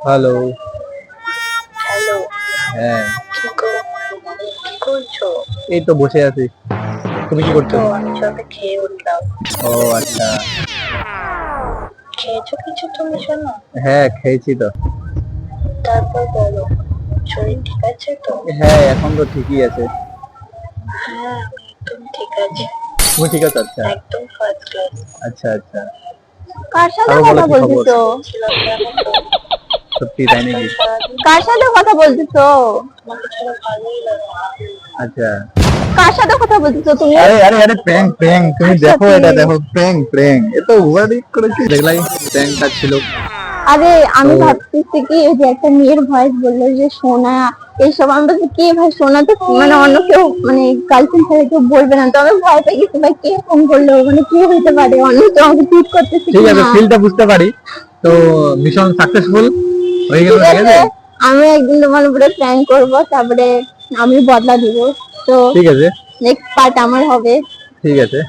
Hello. Hello. হ্যাঁ, কি করছো? এই তো বসে আছি। তুমি কি করছো? তো আমি সবে খেয়ে উঠলাম। ও আচ্ছা। খেয়েছো কিছু তুমি শোনো? হ্যাঁ, খেয়েছি তো। তারপর বলো, শরীর ঠিক আছে তো? হ্যাঁ, এখন তো ঠিকই আছে। হ্যাঁ, আমি একদম ঠিক আছি। তুমি ঠিক আছো? আচ্ছা একদম ফার্স্ট ক্লাস। আচ্ছা আচ্ছা। কার সাথে তারপর বলো কথা কি খবর? বলতেছো? ছিলাম জানো তো, সত্যি তাই আজকাল নাকি? সারাদিন কার সাথে কথা বলতেছো? তোমাকে ছাড়া ভালোই লাগে না। আচ্ছা। কার সাথে কথা বলতেছো তুমি? আরে আরে আরে প্র্যাঙ্ক প্র্যাঙ্ক, তুমি আচ্ছা, দেখো এটা prank। দেখো, প্র্যাঙ্ক প্র্যাঙ্ক, এ তো ওভার করেছি দেখলাই। প্র্যাঙ্কটা ছিল। আরে আমি তো ভাবতেছি কি ওই যে একটা মেয়ের ভয়েস বললো যে সোনা এইসব, আমি বলছি কে ভাই, সোনা তো মানে অন্য কেউ, মানে গার্লফ্রেন্ড ছাড়া কেউ বলবে না, তো আমি ভয় পেয়ে গেছি ভাই কে ফোন করলো, মানে কে হইতে পারে, অন্য কেউ আমাকে টুইট করতেছে ঠিক কি আছে, না। ফিলটা বুঝতে পারি। তো মিশন সাকসেসফুল হয়ে গেল, ঠিক ঠিক আছে, আছে। আমি একদিন তোমার উপরে প্র্যাঙ্ক করবো, তারপরে আমি বদলা দিব। তো ঠিক আছে নেক্সট পার্ট আমার হবে। ঠিক আছে।